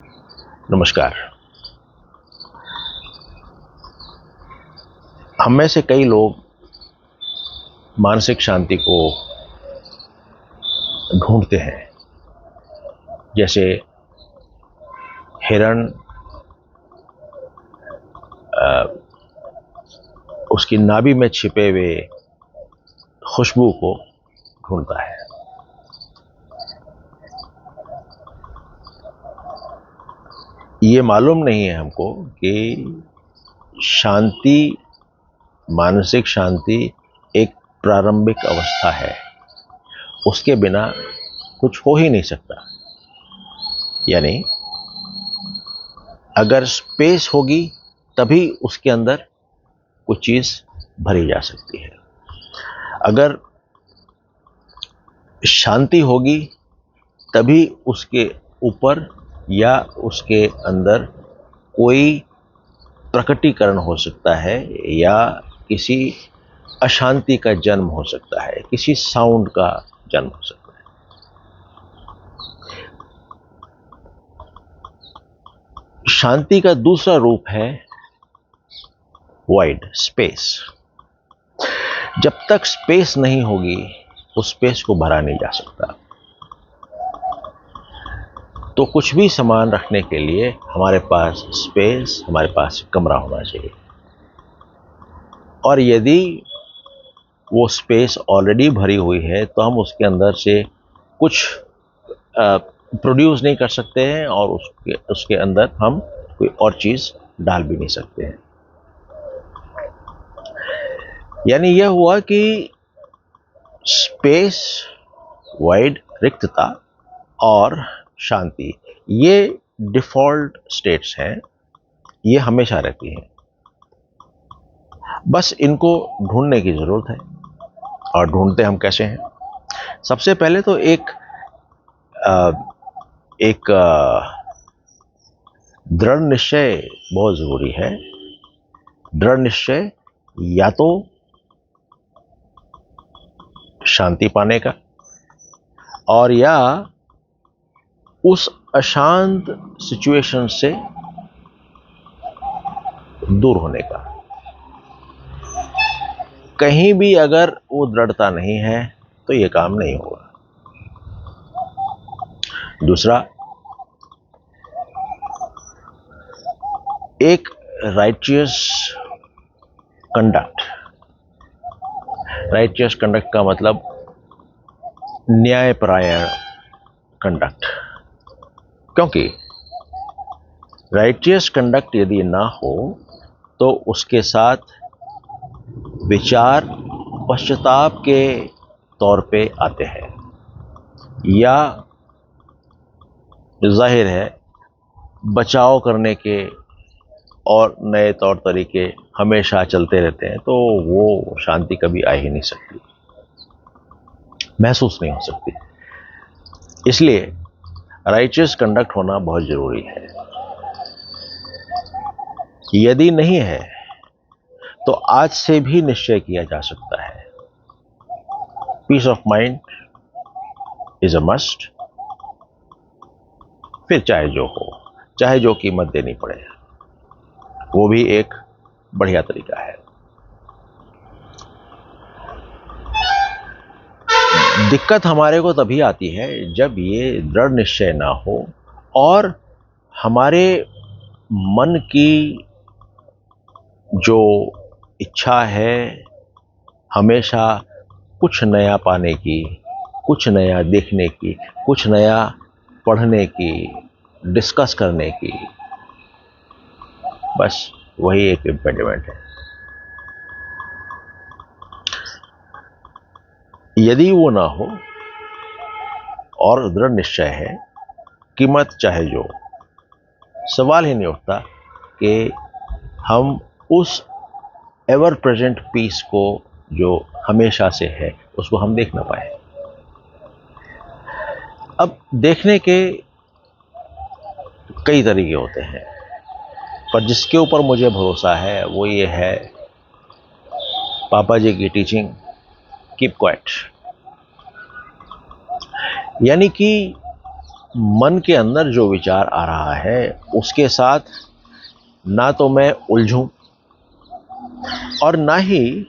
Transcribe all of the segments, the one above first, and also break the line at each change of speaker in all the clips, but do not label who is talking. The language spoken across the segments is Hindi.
नमस्कार। हम में से कई लोग मानसिक शांति को ढूंढते हैं। जैसे हिरण उसकी नाभि में छिपे हुए खुशबू को ढूंढता है। ये मालूम नहीं है हमको कि शांति, मानसिक शांति एक प्रारंभिक अवस्था है। उसके बिना कुछ हो ही नहीं सकता। यानी अगर स्पेस होगी तभी उसके अंदर कुछ चीज भरी जा सकती है। अगर शांति होगी तभी उसके ऊपर या उसके अंदर कोई प्रकटीकरण हो सकता है या किसी अशांति का जन्म हो सकता है, किसी साउंड का जन्म हो सकता है। शांति का दूसरा रूप है वॉइड, स्पेस। जब तक स्पेस नहीं होगी उस स्पेस को भरा नहीं जा सकता। तो कुछ भी सामान रखने के लिए हमारे पास स्पेस, हमारे पास कमरा होना चाहिए। और यदि वो स्पेस ऑलरेडी भरी हुई है तो हम उसके अंदर से कुछ प्रोड्यूस नहीं कर सकते हैं और उसके अंदर हम कोई और चीज डाल भी नहीं सकते हैं। यानी यह हुआ कि स्पेस, वाइड, रिक्तता और शांति, ये डिफॉल्ट स्टेट्स हैं। ये हमेशा रहती हैं। बस इनको ढूंढने की जरूरत है। और ढूंढते हम कैसे हैं? सबसे पहले तो एक दृढ़ निश्चय बहुत जरूरी है। दृढ़ निश्चय या तो शांति पाने का और या उस अशांत सिचुएशन से दूर होने का। कहीं भी अगर वो दृढ़ता नहीं है तो ये काम नहीं होगा। दूसरा, एक राइटियस कंडक्ट। राइटियस कंडक्ट का मतलब न्यायपरायण कंडक्ट। क्योंकि राइटियस कंडक्ट यदि ना हो तो उसके साथ विचार पश्चाताप के तौर पे आते हैं, या जाहिर है बचाव करने के और नए तौर तरीके हमेशा चलते रहते हैं। तो वो शांति कभी आ ही नहीं सकती, महसूस नहीं हो सकती। इसलिए राइचियस कंडक्ट होना बहुत जरूरी है। यदि नहीं है तो आज से भी निश्चय किया जा सकता है। Peace of mind is a must. फिर चाहे जो हो, चाहे जो कीमत देनी पड़े, वो भी एक बढ़िया तरीका है। दिक्कत हमारे को तभी आती है जब ये दृढ़ निश्चय ना हो और हमारे मन की जो इच्छा है हमेशा कुछ नया पाने की, कुछ नया देखने की, कुछ नया पढ़ने की, डिस्कस करने की, बस वही एक इम्पेडिमेंट है। यदि वो ना हो और दृढ़ निश्चय है, कीमत चाहे जो, सवाल ही नहीं उठता कि हम उस एवर प्रेजेंट पीस को जो हमेशा से है उसको हम देख ना पाए। अब देखने के कई तरीके होते हैं, पर जिसके ऊपर मुझे भरोसा है वो ये है पापा जी की टीचिंग, कीप क्वाइट। यानी कि मन के अंदर जो विचार आ रहा है उसके साथ ना तो मैं उलझूं और ना ही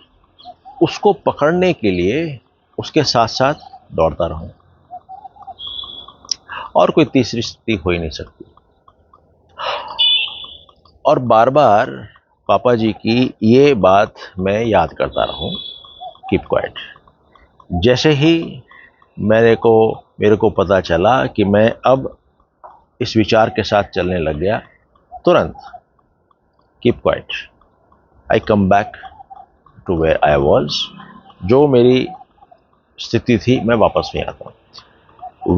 उसको पकड़ने के लिए उसके साथ साथ दौड़ता रहूं। और कोई तीसरी स्थिति हो ही नहीं सकती। और बार बार पापा जी की ये बात मैं याद करता रहूं, कीप क्वाइट। जैसे ही मेरे को पता चला कि मैं अब इस विचार के साथ चलने लग गया, तुरंत keep quiet, I come back to where I was. जो मेरी स्थिति थी मैं वापस नहीं आता हूँ।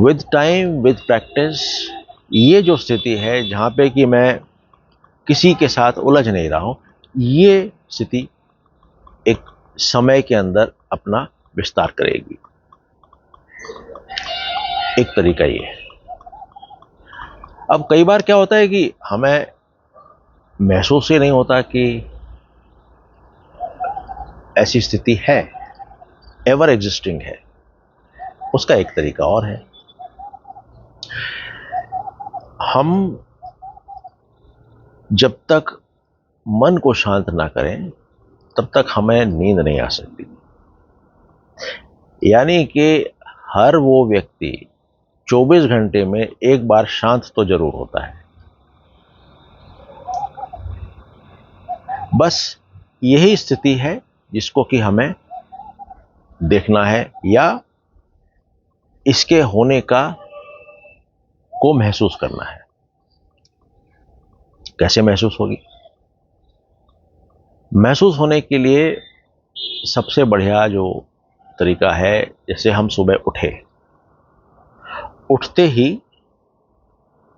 विद टाइम, विद प्रैक्टिस, ये जो स्थिति है जहाँ पे कि मैं किसी के साथ उलझ नहीं रहा हूँ, ये स्थिति एक समय के अंदर अपना विस्तार करेगी। एक तरीका ये है। अब कई बार क्या होता है कि हमें महसूस ही नहीं होता कि ऐसी स्थिति है, एवर एग्जिस्टिंग है। उसका एक तरीका और है, हम जब तक मन को शांत ना करें तब तक हमें नींद नहीं आ सकती। यानी कि हर वो व्यक्ति 24 घंटे में एक बार शांत तो जरूर होता है। बस यही स्थिति है जिसको कि हमें देखना है या इसके होने को महसूस करना है। कैसे महसूस होगी? महसूस होने के लिए सबसे बढ़िया जो तरीका है, जैसे हम सुबह उठते ही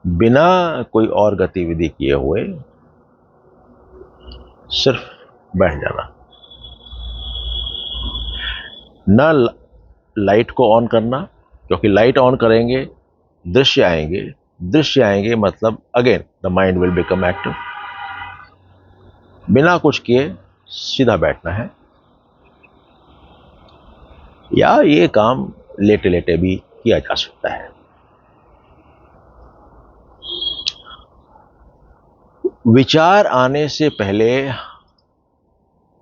बिना कोई और गतिविधि किए हुए सिर्फ बैठ जाना, ना लाइट को ऑन करना, क्योंकि लाइट ऑन करेंगे दृश्य आएंगे, मतलब again the mind will become active. बिना कुछ किए सीधा बैठना है, या ये काम लेटे लेटे भी किया जा सकता है। विचार आने से पहले,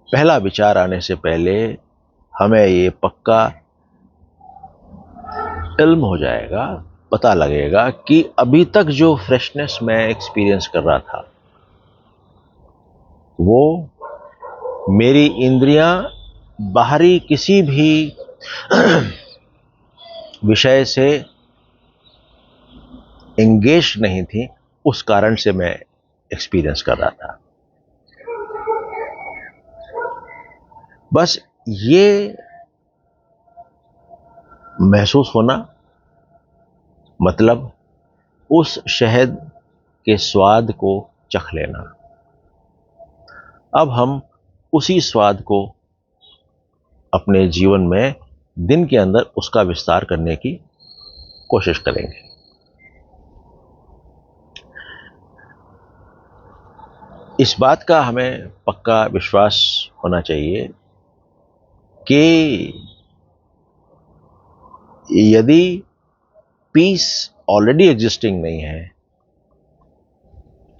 पहला विचार आने से पहले हमें ये पक्का इल्म हो जाएगा, पता लगेगा कि अभी तक जो फ्रेशनेस मैं एक्सपीरियंस कर रहा था वो मेरी इंद्रियां बाहरी किसी भी विषय से एंगेज नहीं थी, उस कारण से मैं एक्सपीरियंस कर रहा था। बस ये महसूस होना, मतलब उस शहद के स्वाद को चख लेना। अब हम उसी स्वाद को अपने जीवन में दिन के अंदर उसका विस्तार करने की कोशिश करेंगे। इस बात का हमें पक्का विश्वास होना चाहिए कि यदि पीस ऑलरेडी एग्जिस्टिंग नहीं है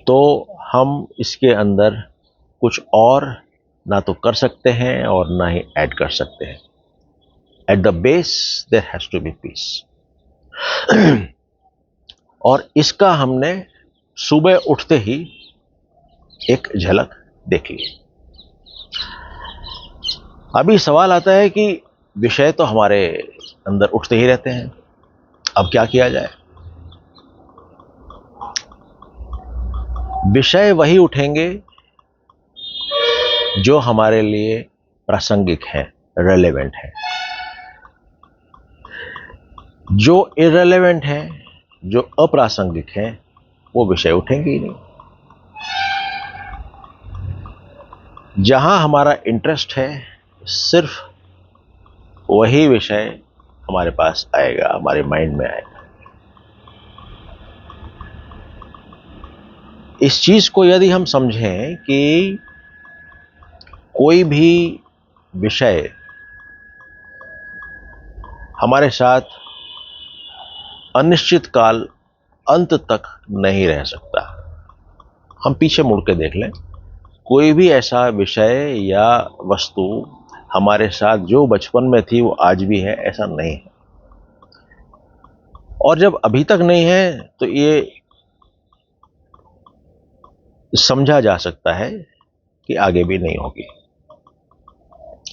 तो हम इसके अंदर कुछ और ना तो कर सकते हैं और ना ही ऐड कर सकते हैं। At the base there has to be peace. और इसका हमने सुबह उठते ही एक झलक देख ली। अभी सवाल आता है कि विषय तो हमारे अंदर उठते ही रहते हैं, अब क्या किया जाए? विषय वही उठेंगे जो हमारे लिए प्रासंगिक है, रेलेवेंट है। जो इररेलेवेंट है, जो अप्रासंगिक है, वो विषय उठेंगे ही नहीं। जहां हमारा इंटरेस्ट है सिर्फ वही विषय हमारे पास आएगा, हमारे माइंड में आएगा। इस चीज को यदि हम समझें कि कोई भी विषय हमारे साथ अनिश्चित काल अंत तक नहीं रह सकता। हम पीछे मुड़ के देख लें, कोई भी ऐसा विषय या वस्तु हमारे साथ जो बचपन में थी वो आज भी है, ऐसा नहीं है। और जब अभी तक नहीं है तो ये समझा जा सकता है कि आगे भी नहीं होगी,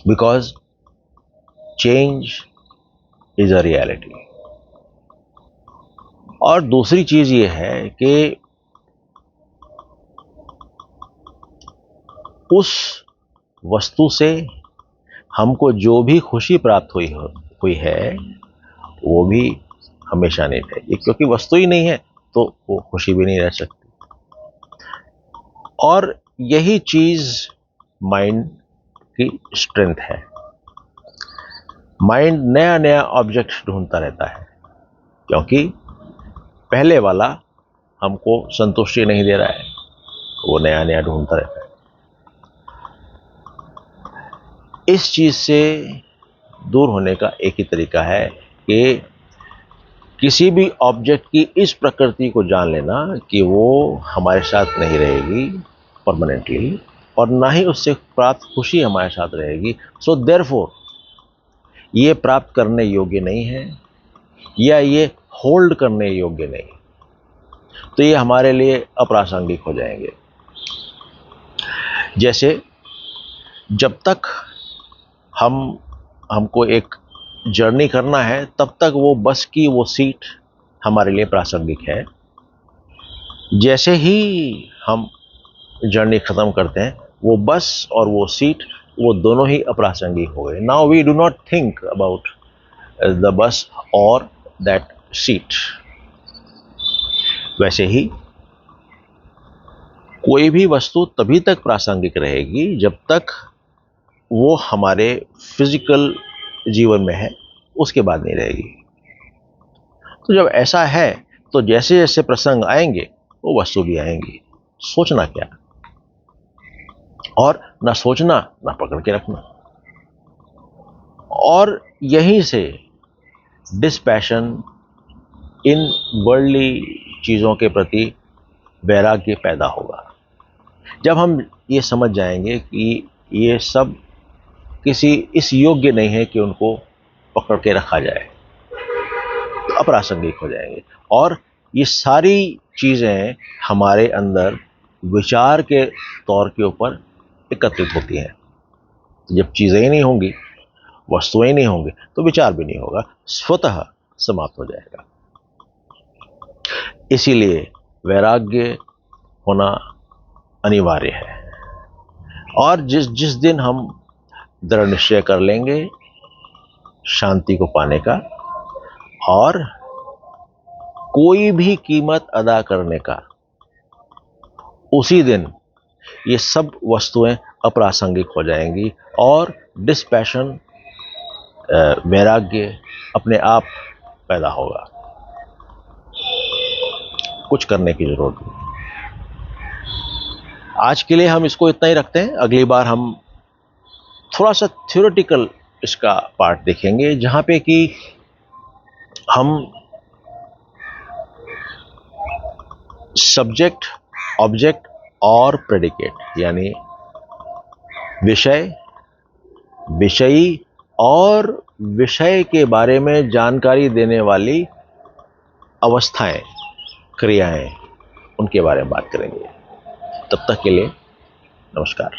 because change is a reality. और दूसरी चीज ये है कि उस वस्तु से हमको जो भी खुशी प्राप्त हुई है वो भी हमेशा नहीं रहेगी, क्योंकि वस्तु ही नहीं है तो वो खुशी भी नहीं रह सकती। और यही चीज माइंड की स्ट्रेंथ है। माइंड नया नया ऑब्जेक्ट ढूंढता रहता है, क्योंकि पहले वाला हमको संतुष्टि नहीं दे रहा है, वो नया नया ढूंढता रहता है। इस चीज से दूर होने का एक ही तरीका है कि किसी भी ऑब्जेक्ट की इस प्रकृति को जान लेना कि वो हमारे साथ नहीं रहेगी परमानेंटली, और ना ही उससे प्राप्त खुशी हमारे साथ रहेगी। सो देयरफॉर ये प्राप्त करने योग्य नहीं है या ये होल्ड करने योग्य नहीं, तो ये हमारे लिए अप्रासंगिक हो जाएंगे। जैसे जब तक हमको एक जर्नी करना है तब तक वो बस की वो सीट हमारे लिए प्रासंगिक है। जैसे ही हम जर्नी खत्म करते हैं वो बस और वो सीट वो दोनों ही अप्रासंगिक हो गए। Now we do not think about the bus और दैट सीट। वैसे ही कोई भी वस्तु तभी तक प्रासंगिक रहेगी जब तक वो हमारे फिजिकल जीवन में है, उसके बाद नहीं रहेगी। तो जब ऐसा है तो जैसे जैसे प्रसंग आएंगे वो वस्तु भी आएंगी। सोचना क्या, और ना सोचना ना पकड़ के रखना। और यहीं से डिस्पैशन इन वर्ल्डली चीज़ों के प्रति वैराग्य पैदा होगा। जब हम ये समझ जाएंगे कि ये सब किसी इस योग्य नहीं है कि उनको पकड़ के रखा जाए, तो अप्रासंगिक हो जाएंगे। और ये सारी चीज़ें हमारे अंदर विचार के तौर के ऊपर एकत्रित होती हैं। जब चीज़ें ही नहीं होंगी, वस्तुएं नहीं होंगी, तो विचार भी नहीं होगा, स्वतः समाप्त हो जाएगा। इसीलिए वैराग्य होना अनिवार्य है। और जिस जिस दिन हम दृढ़ निश्चय कर लेंगे शांति को पाने का और कोई भी कीमत अदा करने का, उसी दिन ये सब वस्तुएं अप्रासंगिक हो जाएंगी और डिस्पैशन वैराग्य अपने आप पैदा होगा। कुछ करने की जरूरत नहीं। आज के लिए हम इसको इतना ही रखते हैं। अगली बार हम थोड़ा सा थ्योरेटिकल इसका पार्ट देखेंगे, जहां पे कि हम सब्जेक्ट, ऑब्जेक्ट और प्रेडिकेट यानी विषय, विषयी और विषय के बारे में जानकारी देने वाली अवस्थाएं, क्रियाएं, उनके बारे में बात करेंगे। तब तक के लिए नमस्कार।